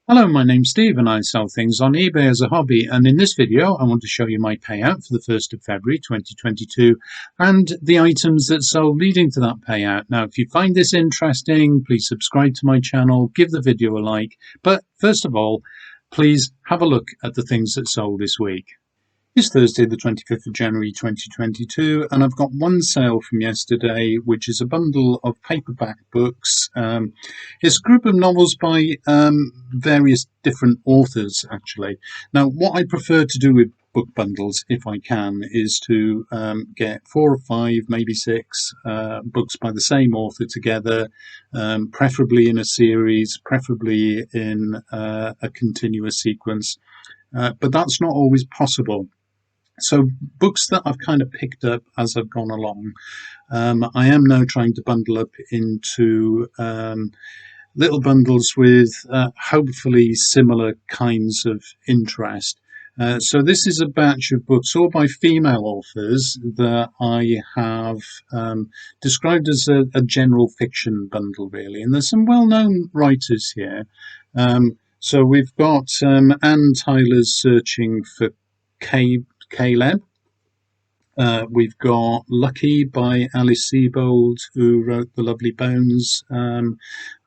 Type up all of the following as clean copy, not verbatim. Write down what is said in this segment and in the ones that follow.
Hello, my name's Steve and I sell things on eBay as a hobby, and in this video I want to show you my payout for the 1st of February 2022 and the items that sold leading to that payout. Now if you find this interesting, please subscribe to my channel, give the video a like, but first of all please have a look at the things that sold this week. It's Thursday the 25th of January 2022 and I've got one sale from yesterday, which is a bundle of paperback books. It's a group of novels by various different authors actually. Now what I prefer to do with book bundles, if I can, is to get 4 or 5, maybe 6 books by the same author together, preferably in a series, preferably in a continuous sequence, but that's not always possible. So books that I've kind of picked up as I've gone along, I am now trying to bundle up into little bundles with hopefully similar kinds of interest. So this is a batch of books all by female authors that I have described as a general fiction bundle really, and there's some well-known writers here. So we've got Anne Tyler's Searching for Caleb. We've got Lucky by Alice Sebold, who wrote The Lovely Bones,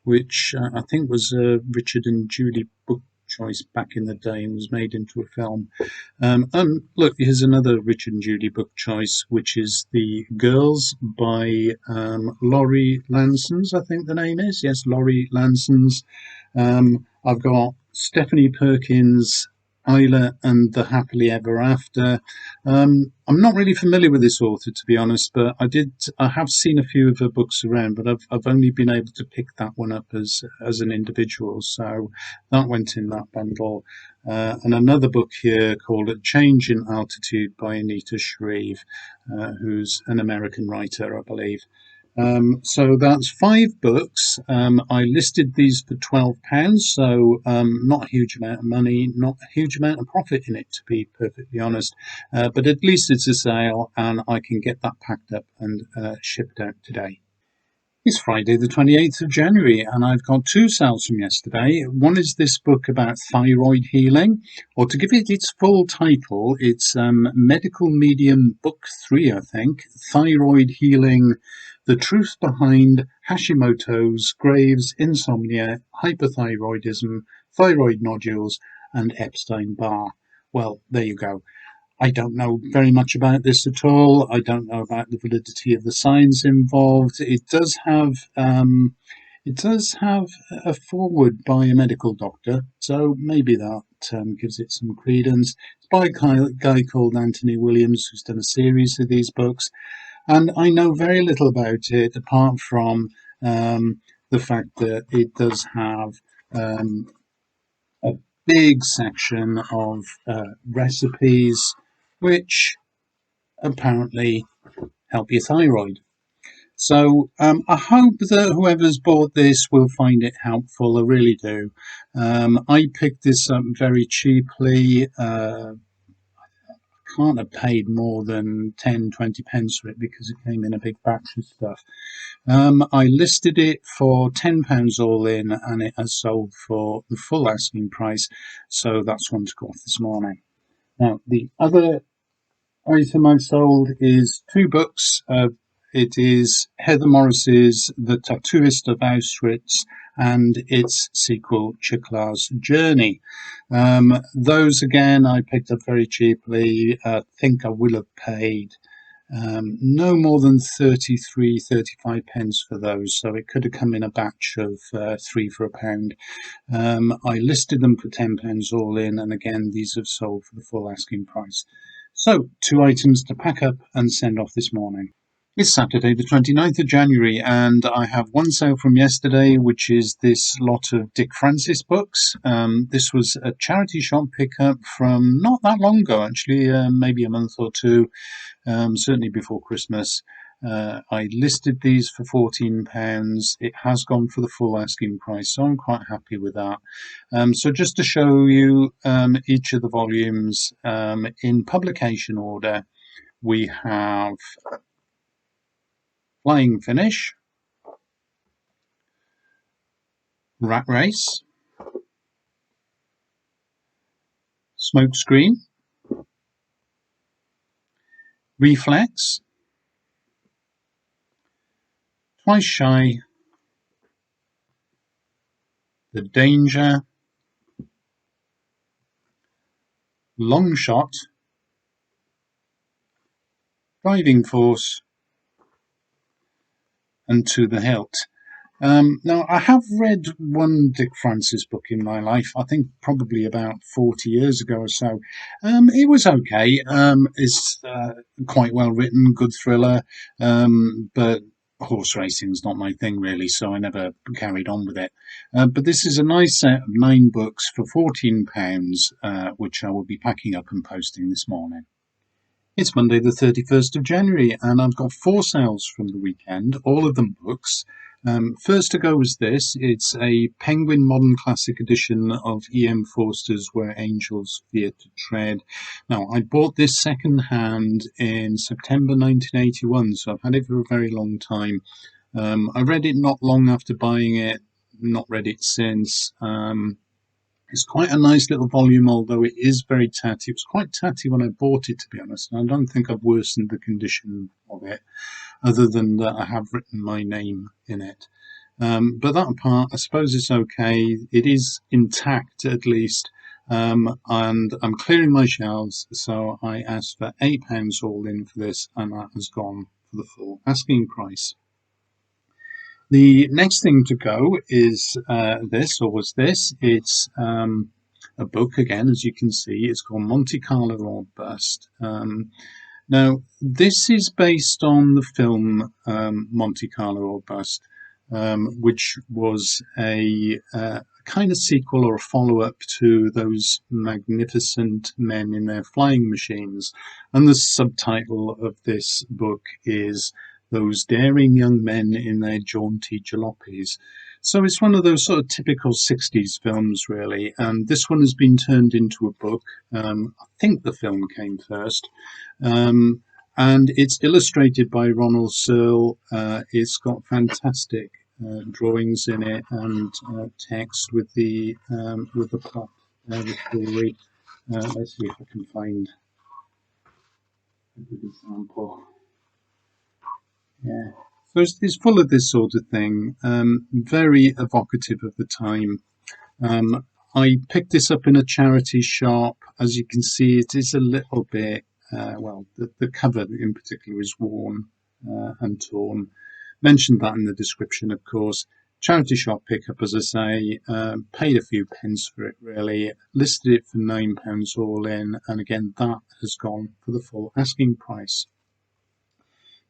which I think was a Richard and Judy book choice back in the day and was made into a film. Look, here's another Richard and Judy book choice, which is The Girls by Laurie Lansons, I think the name is. Yes, Laurie Lansons. I've got Stephanie Perkins' Isla and the Happily Ever After. I'm not really familiar with this author, to be honest, but I have seen a few of her books around, but I've only been able to pick that one up as an individual, so that went in that bundle. And another book here called A Change in Altitude by Anita Shreve, who's an American writer, I believe. So that's 5 books. I listed these for £12, so not a huge amount of money, not a huge amount of profit in it, to be perfectly honest. But at least it's a sale and I can get that packed up and shipped out today. It's Friday the 28th of January and I've got 2 sales from yesterday. One is this book about thyroid healing, or to give it its full title, it's Medical Medium Book 3, I think, Thyroid Healing, The Truth Behind Hashimoto's, Graves, Insomnia, Hyperthyroidism, Thyroid Nodules and Epstein-Barr. Well, there you go. I don't know very much about this at all. I don't know about the validity of the science involved. It does have a foreword by a medical doctor, so maybe that gives it some credence. It's by a guy called Anthony Williams, who's done a series of these books, and I know very little about it apart from the fact that it does have a big section of recipes which apparently help your thyroid. So I hope that whoever's bought this will find it helpful. I really do. I picked this up very cheaply. Can't have paid more than 10-20 pence for it because it came in a big batch of stuff. I listed it for £10 all in and it has sold for the full asking price, so that's one to go off this morning. Now the other item I've sold is 2 books. It is Heather Morris's The Tattooist of Auschwitz and its sequel, Chicla's Journey. Those again I picked up very cheaply. I think I will have paid no more than 35 pence for those, so it could have come in a batch of 3 for £1. I listed them for £10 all in, and again these have sold for the full asking price. So 2 items to pack up and send off this morning. It's Saturday the 29th of January and I have one sale from yesterday, which is this lot of Dick Francis books. This was a charity shop pickup from not that long ago, actually, maybe a month or 2, certainly before Christmas. I listed these for £14. It has gone for the full asking price, so I'm quite happy with that. So just to show you each of the volumes in publication order, we have Flying Finish, Rat Race, Smokescreen, Reflex, Twice Shy, The Danger, Long Shot, Driving Force, and To the Hilt. Now, I have read one Dick Francis book in my life, I think probably about 40 years ago or so. It was okay. It's quite well written, good thriller, but horse racing's not my thing really, so I never carried on with it. But this is a nice set of 9 books for £14, which I will be packing up and posting this morning. It's Monday the 31st of January and I've got 4 sales from the weekend, all of them books. First to go is this. It's a Penguin Modern Classic edition of E.M. Forster's Where Angels Fear to Tread. Now, I bought this second hand in September 1981, so I've had it for a very long time. I read it not long after buying it, not read it since. It's quite a nice little volume, although it is very tatty. It was quite tatty when I bought it, to be honest. And I don't think I've worsened the condition of it, other than that I have written my name in it. But that apart, I suppose it's okay. It is intact, at least. And I'm clearing my shelves, so I asked for £8 all in for this, and that has gone for the full asking price. The next thing to go is was this. It's a book, again, as you can see. It's called Monte Carlo or Bust. Now, this is based on the film Monte Carlo or Bust, which was a kind of sequel or a follow-up to those magnificent men in their flying machines. And the subtitle of this book is Those Daring Young Men in Their Jaunty Jalopies. So it's one of those sort of typical 60s films, really, and this one has been turned into a book. I think the film came first, and it's illustrated by Ronald Searle. It's got fantastic drawings in it and text with the plot, the story. Let's see if I can find a good example. Yeah. So it's full of this sort of thing, very evocative of the time. I picked this up in a charity shop. As you can see, it is a little bit, the cover in particular is worn and torn. Mentioned that in the description, of course. Charity shop pickup, as I say, paid a few pence for it really, listed it for £9 all in, and again, that has gone for the full asking price.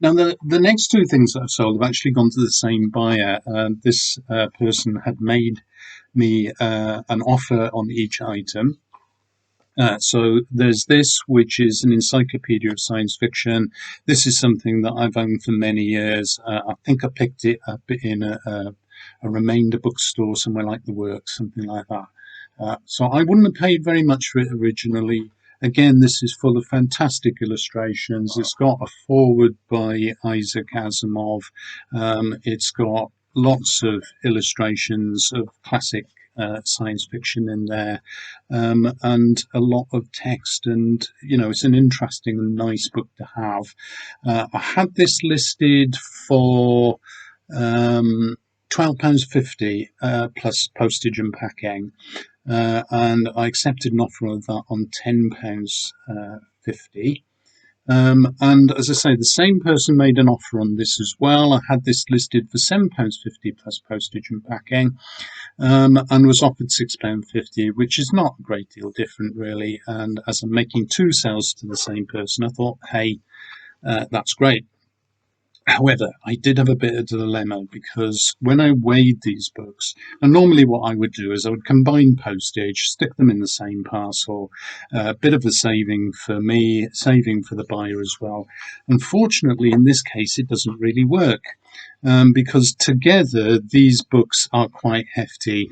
Now, the next 2 things that I've sold have actually gone to the same buyer. This person had made me an offer on each item. So there's this, which is an encyclopedia of science fiction. This is something that I've owned for many years. I think I picked it up in a remainder bookstore, somewhere like The Works, something like that. So I wouldn't have paid very much for it originally. Again, this is full of fantastic illustrations. It's got a foreword by Isaac Asimov. It's got lots of illustrations of classic science fiction in there, and a lot of text, and it's an interesting and nice book to have. I had this listed for £12.50 plus postage and packing, and I accepted an offer of that on £10.50. And as I say, the same person made an offer on this as well. I had this listed for £7.50 plus postage and packing, and was offered £6.50, which is not a great deal different really. And as I'm making 2 sales to the same person, I thought, hey, that's great. However, I did have a bit of a dilemma, because when I weighed these books, and normally what I would do is I would combine postage, stick them in the same parcel, a bit of a saving for me, saving for the buyer as well. Unfortunately, in this case, it doesn't really work. Because together these books are quite hefty.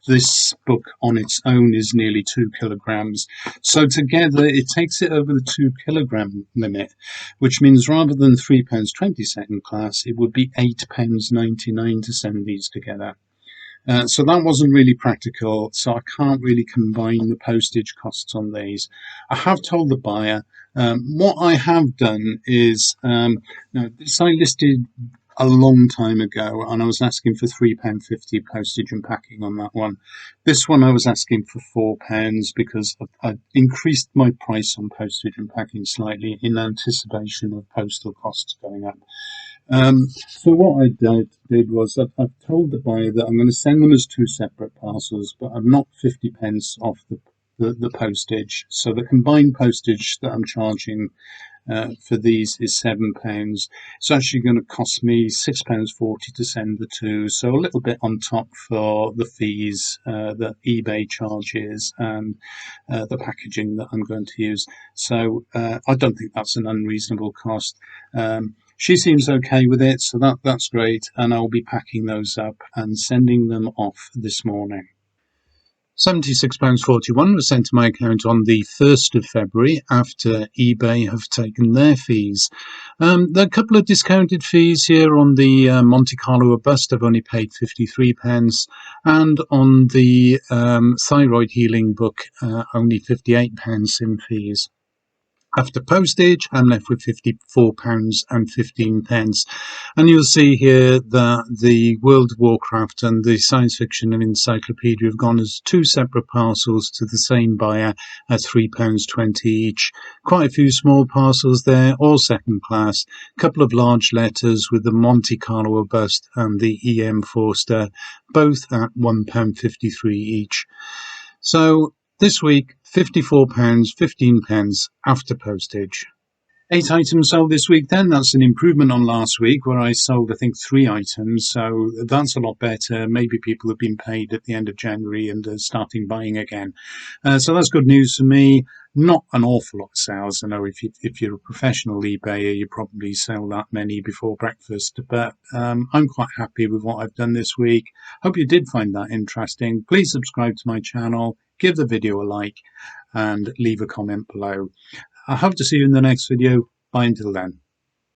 This book on its own is nearly 2 kilograms. So together it takes it over the 2 kilogram limit, which means rather than £3.20 second class, it would be £8.99 to send these together. So that wasn't really practical, so I can't really combine the postage costs on these. I have told the buyer. What I have done is, now this I listed a long time ago, and I was asking for £3.50 postage and packing on that one. This one I was asking for £4 because I increased my price on postage and packing slightly in anticipation of postal costs going up. So what I did was I've told the buyer that I'm going to send them as two separate parcels, but I've knocked 50p off the postage. So the combined postage that I'm charging for these is £7. It's actually going to cost me £6.40 to send the two, so a little bit on top for the fees that eBay charges and the packaging that I'm going to use. So I don't think that's an unreasonable cost. She seems okay with it, so that's great, and I'll be packing those up and sending them off this morning. £76.41 was sent to my account on the 1st of February after eBay have taken their fees. There are a couple of discounted fees here on the Monte Carlo bust. I've only paid 53p, and on the Thyroid healing book, only 58p in fees. After postage, I'm left with £54.15. And you'll see here that the World of Warcraft and the Science Fiction and Encyclopedia have gone as two separate parcels to the same buyer at £3.20 each. Quite a few small parcels there, all second class. A couple of large letters with the Monte Carlo bust and the EM Forster, both at £1.53 each. So this week, £54.15 after postage. 8 items sold this week then. That's an improvement on last week where I sold, I think, 3 items. So that's a lot better. Maybe people have been paid at the end of January and are starting buying again. So that's good news for me. Not an awful lot of sales. I know if you're a professional eBayer, you probably sell that many before breakfast. But I'm quite happy with what I've done this week. Hope you did find that interesting. Please subscribe to my channel, give the video a like, and leave a comment below. I hope to see you in the next video. Bye until then.